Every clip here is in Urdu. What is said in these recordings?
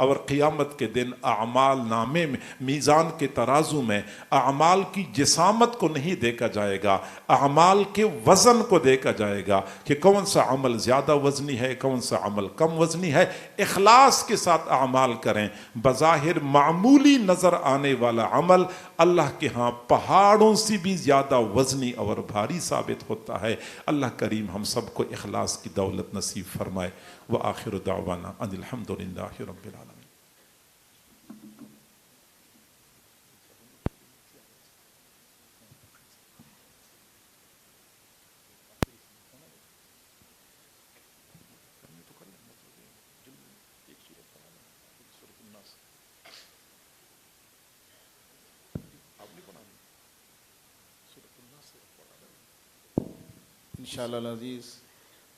اور قیامت کے دن اعمال نامے میں، میزان کے ترازو میں اعمال کی جسامت کو نہیں دیکھا جائے گا، اعمال کے وزن کو دیکھا جائے گا کہ کون سا عمل زیادہ وزنی ہے، کون سا عمل کم وزنی ہے۔ اخلاص کے ساتھ اعمال کریں، بظاہر معمولی نظر آنے والا عمل اللہ کے ہاں پہاڑوں سے بھی زیادہ وزنی اور بھاری ثابت ہوتا ہے۔ اللہ کریم ہم سب کو اخلاص کی دولت نصیب فرمائے۔ وآخر دعوانا ان الحمد للہ رب العالمین۔ انشاءاللہ العزیز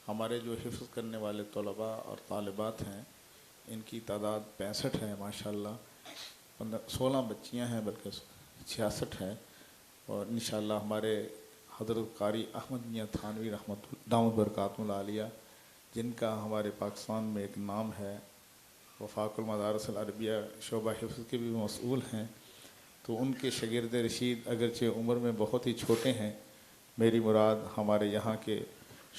ہمارے جو حفظ کرنے والے طلباء اور طالبات ہیں ان کی تعداد 65 ہے ماشاءاللہ، 16 بچیاں ہیں بلکہ 66 ہیں، اور انشاءاللہ ہمارے حضرت قاری احمد میاں تھانوی رحمۃ دامت برکاتہ العالیہ جن کا ہمارے پاکستان میں ایک نام ہے، وفاق المدارس العربیہ شعبہ حفظ کے بھی مسئول ہیں، تو ان کے شاگرد رشید اگرچہ عمر میں بہت ہی چھوٹے ہیں، میری مراد ہمارے یہاں کے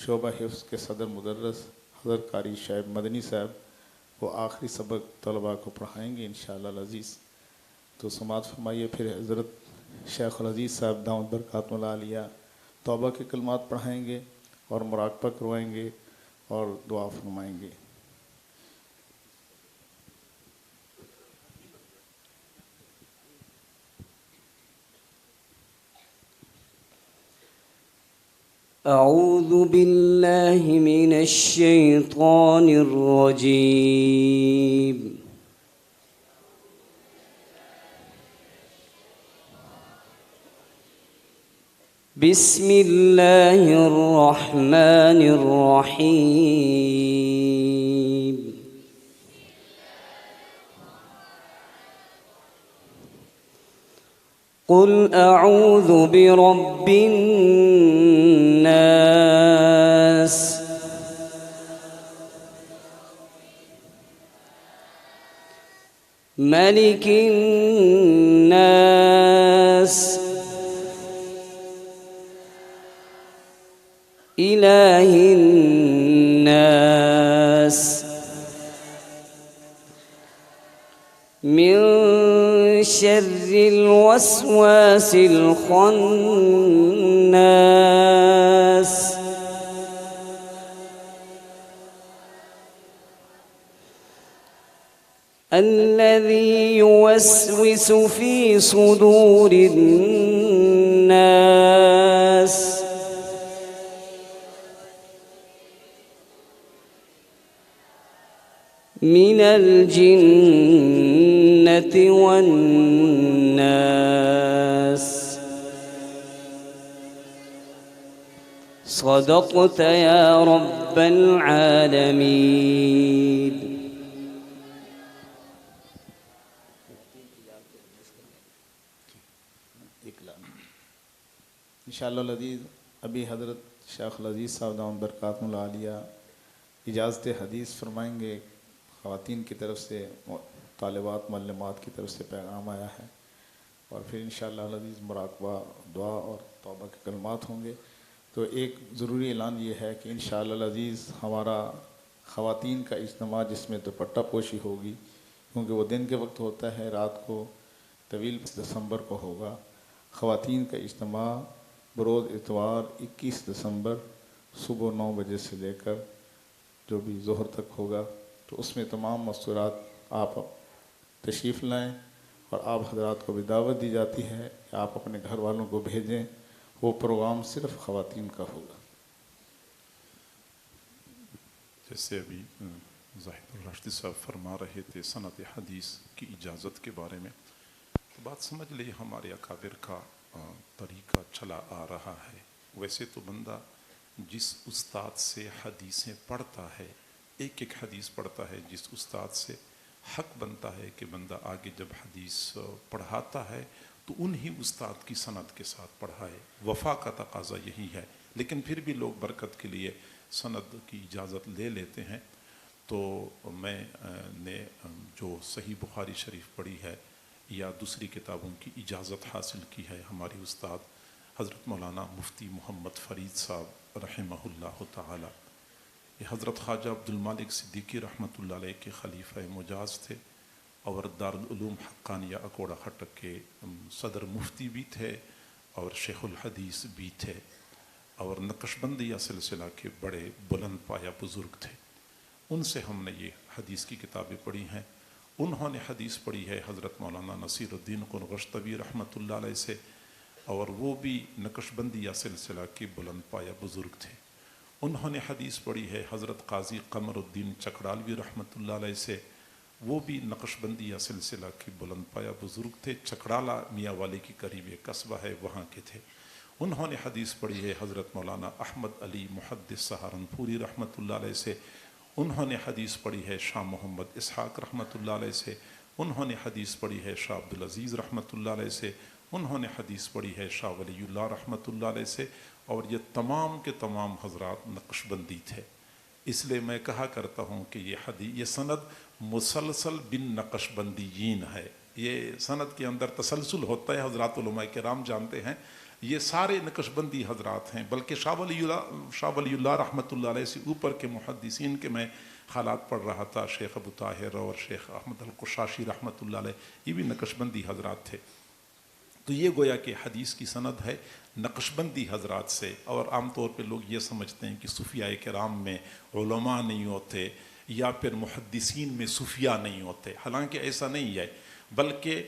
شعبہ حفظ کے صدر مدرس حضرت قاری شعیب مدنی صاحب وہ آخری سبق طلباء کو پڑھائیں گے انشاءاللہ العزیز۔ تو سماعت فرمائیے، پھر حضرت شیخ العزیز صاحب دامت برکاتہ العالیہ توبہ کے کلمات پڑھائیں گے اور مراقبہ کروائیں گے اور دعا فرمائیں گے۔ أعوذ بالله من الشيطان الرجيم بسم الله الرحمن الرحيم قل أعوذ برب الناس ملك الناس إله الناس من شر الوسواس الخناس الذي يوسوس في صدور الناس من الجنة والناس صدقت يا رب العالمين۔ انشاءاللہ العزیز ابھی حضرت شیخ العزیز صاحب دامت برکاتہ العالیہ اجازت حدیث فرمائیں گے۔ خواتین کی طرف سے، طالبات معلمات کی طرف سے پیغام آیا ہے، اور پھر انشاءاللہ العزیز مراقبہ، دعا اور توبہ کے کلمات ہوں گے۔ تو ایک ضروری اعلان یہ ہے کہ انشاءاللہ العزیز ہمارا خواتین کا اجتماع جس میں دوپٹہ پوشی ہوگی، کیونکہ وہ دن کے وقت ہوتا ہے، رات کو طویل دسمبر کو ہوگا۔ خواتین کا اجتماع بروز اتوار 21 دسمبر صبح 9 بجے سے لے کر جو بھی ظہر تک ہوگا، تو اس میں تمام مستورات آپ تشریف لائیں، اور آپ حضرات کو بھی دعوت دی جاتی ہے کہ آپ اپنے گھر والوں کو بھیجیں، وہ پروگرام صرف خواتین کا ہوگا۔ جیسے ابھی زاہد الراشدی صاحب فرما رہے تھے سند حدیث کی اجازت کے بارے میں، تو بات سمجھ لیں ہمارے اکابر کا طریقہ چلا آ رہا ہے۔ ویسے تو بندہ جس استاد سے حدیثیں پڑھتا ہے، ایک ایک حدیث پڑھتا ہے، جس استاد سے حق بنتا ہے کہ بندہ آگے جب حدیث پڑھاتا ہے تو انہی استاد کی سند کے ساتھ پڑھائے، وفا کا تقاضا یہی ہے۔ لیکن پھر بھی لوگ برکت کے لیے سند کی اجازت لے لیتے ہیں۔ تو میں نے جو صحیح بخاری شریف پڑھی ہے یا دوسری کتابوں کی اجازت حاصل کی ہے ہماری استاد حضرت مولانا مفتی محمد فرید صاحب رحمہ اللہ تعالی. یہ حضرت خواجہ عبد المالک صدیقی رحمۃ اللہ علیہ کے خلیفہ مجاز تھے اور دارالعلوم حقانیہ اکوڑا خٹک کے صدر مفتی بھی تھے اور شیخ الحدیث بھی تھے اور نقشبندیہ سلسلہ کے بڑے بلند پایہ بزرگ تھے. ان سے ہم نے یہ حدیث کی کتابیں پڑھی ہیں. انہوں نے حدیث پڑھی ہے حضرت مولانا نصیر الدین قنغشتبی رحمۃ اللہ علیہ سے اور وہ بھی نقشبندیہ سلسلہ کے بلند پایہ بزرگ تھے. انہوں نے حدیث پڑھی ہے حضرت قاضی قمر الدین چکڑالوی رحمۃ اللہ علیہ سے، وہ بھی نقشبندیہ سلسلہ کے بلند پایہ بزرگ تھے. چکڑالہ میاں والی کی قریب ایک قصبہ ہے وہاں کے تھے. انہوں نے حدیث پڑھی ہے حضرت مولانا احمد علی محدث سہارنپوری رحمۃ اللہ علیہ سے. انہوں نے حدیث پڑھی ہے شاہ محمد اسحاق رحمۃ اللہ علیہ سے. انہوں نے حدیث پڑھی ہے شاہ عبدالعزیز رحمۃ اللہ علیہ سے. انہوں نے حدیث پڑھی ہے شاہ ولی اللہ رحمۃ اللہ علیہ سے. اور یہ تمام کے تمام حضرات نقشبندی تھے. اس لیے میں کہا کرتا ہوں کہ یہ سند مسلسل بن نقشبندیین ہے. یہ سند کے اندر تسلسل ہوتا ہے، حضرات علماء کرام جانتے ہیں. یہ سارے نقشبندی حضرات ہیں، بلکہ شاہ ولی اللہ رحمۃ اللہ علیہ سے اوپر کے محدثین کے میں حالات پڑھ رہا تھا. شیخ ابو طاہر اور شیخ احمد القشاشی رحمۃ اللہ علیہ یہ بھی نقشبندی حضرات تھے. تو یہ گویا کہ حدیث کی سند ہے نقشبندی حضرات سے. اور عام طور پہ لوگ یہ سمجھتے ہیں کہ صوفیاء کرام میں علماء نہیں ہوتے یا پھر محدثین میں صوفیاء نہیں ہوتے. حالانکہ ایسا نہیں ہے، بلکہ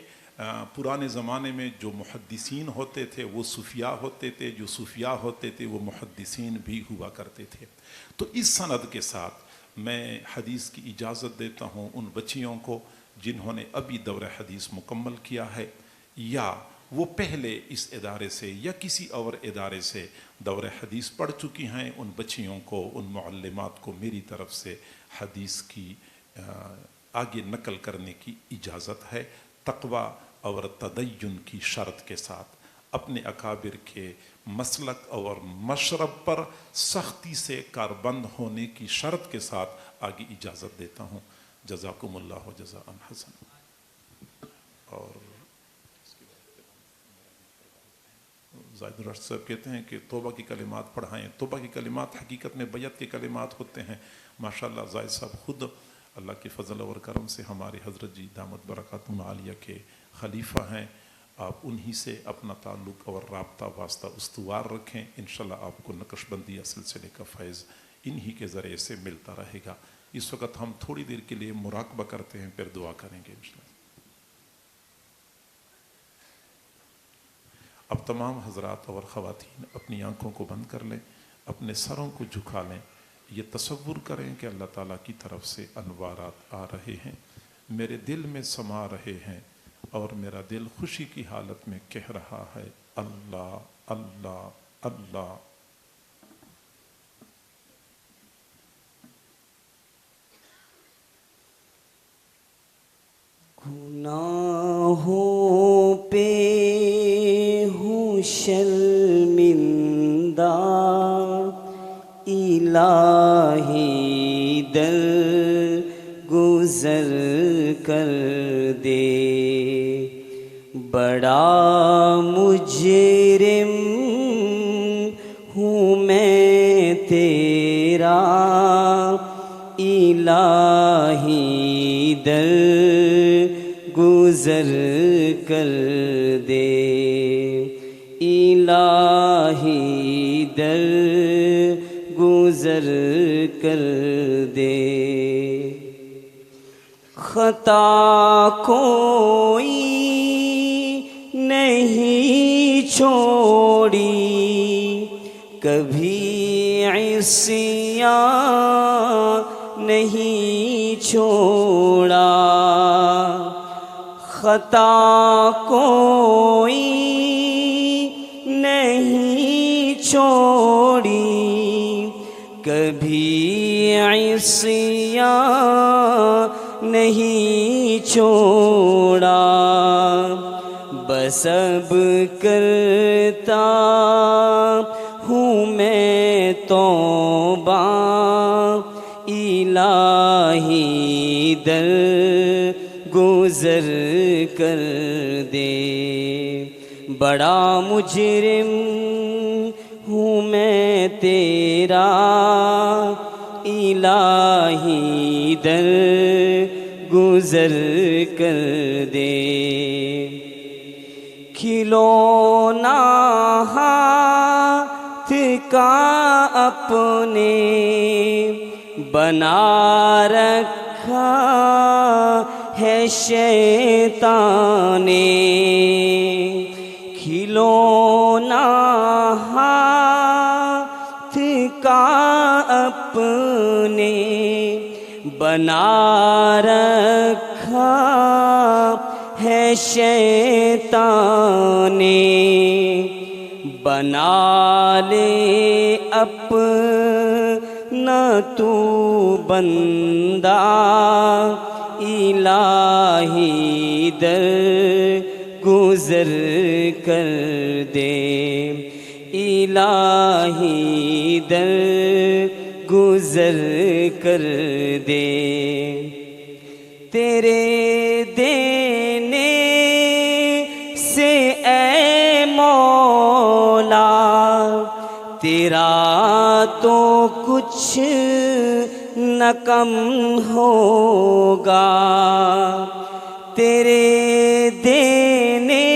پرانے زمانے میں جو محدثین ہوتے تھے وہ صوفیاء ہوتے تھے، جو صوفیاء ہوتے تھے وہ محدثین بھی ہوا کرتے تھے. تو اس سند کے ساتھ میں حدیث کی اجازت دیتا ہوں ان بچیوں کو جنہوں نے ابھی دورہ حدیث مکمل کیا ہے یا وہ پہلے اس ادارے سے یا کسی اور ادارے سے دورہ حدیث پڑھ چکی ہیں. ان بچیوں کو، ان معلمات کو میری طرف سے حدیث کی آگے نقل کرنے کی اجازت ہے، تقوی اور تدین کی شرط کے ساتھ. اپنے اکابر کے مسلک اور مشرب پر سختی سے کاربند ہونے کی شرط کے ساتھ آگے اجازت دیتا ہوں. جزاکم اللہ جزاء حسن. اور زاہد رشد صاحب کہتے ہیں کہ توبہ کی کلمات پڑھائیں. توبہ کی کلمات حقیقت میں بیعت کے کلمات ہوتے ہیں. ماشاءاللہ زاہد صاحب خود اللہ کے فضل اور کرم سے ہمارے حضرت جی دامت برکاتہم عالیہ کے خلیفہ ہیں. آپ انہی سے اپنا تعلق اور رابطہ واسطہ استوار رکھیں. انشاءاللہ آپ کو نقشبندیہ سلسلے کا فیض انہی کے ذریعے سے ملتا رہے گا. اس وقت ہم تھوڑی دیر کے لیے مراقبہ کرتے ہیں، پھر دعا کریں گے انشاءاللہ. اب تمام حضرات اور خواتین اپنی آنکھوں کو بند کر لیں، اپنے سروں کو جھکا لیں. یہ تصور کریں کہ اللہ تعالیٰ کی طرف سے انوارات آ رہے ہیں، میرے دل میں سما رہے ہیں اور میرا دل خوشی کی حالت میں کہہ رہا ہے اللہ اللہ اللہ. گناہوں پہ ہوں شرمندہ، الہی در گزر کر دے. بڑا مجرم ہوں میں تیرا، الہی در گزر کر دے. الہی در گزر کر دے. خطا کوئی نہیں چھوڑی، کبھی عصیان نہیں چھوڑا. خطا کوئی نہیں چھوڑی، کبھی عصیان نہیں چھوڑا. بس اب کرتا ہوں میں توبہ، الہی الہی در گزر کر دے، بڑا مجرم ہوں میں تیرا الہی در گزر کر دے، کھلونا ہاتھ کا اپنے بنا رکھا ہے شیطان نے، کھلونا ہاتھ کا اپنے بنا رکھا ہے شیطان نے، بنا لے اپنا تو بندہ الہی در گزر کر دے، الہی در گزر کر دے، تیرے دینے سے اے مولا تیرا تو کچھ نہ کم ہوگا، تیرے دینے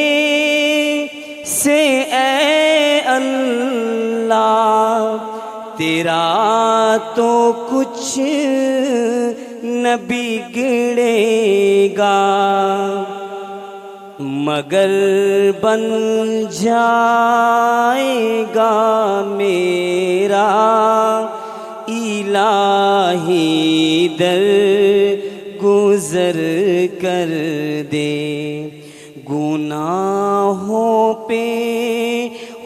سے اے اللہ تیرا تو کچھ نہ بگڑے گا، مگر بن جائے گا میرا الہی در گزر کر دے، گناہوں پہ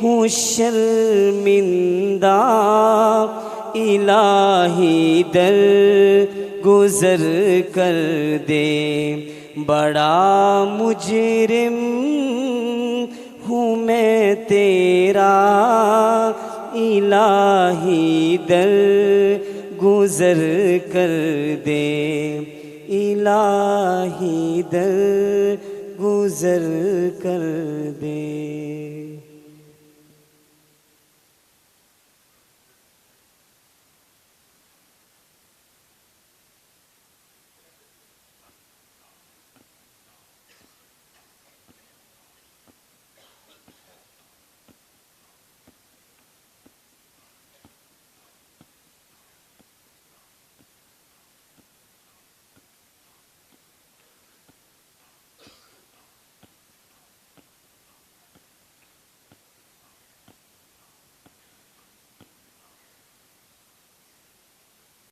ہوں شرمندہ الہی در گزر کر دے، بڑا مجرم ہوں میں تیرا الہی در گزر کر دے، الہی در گزر کر دے۔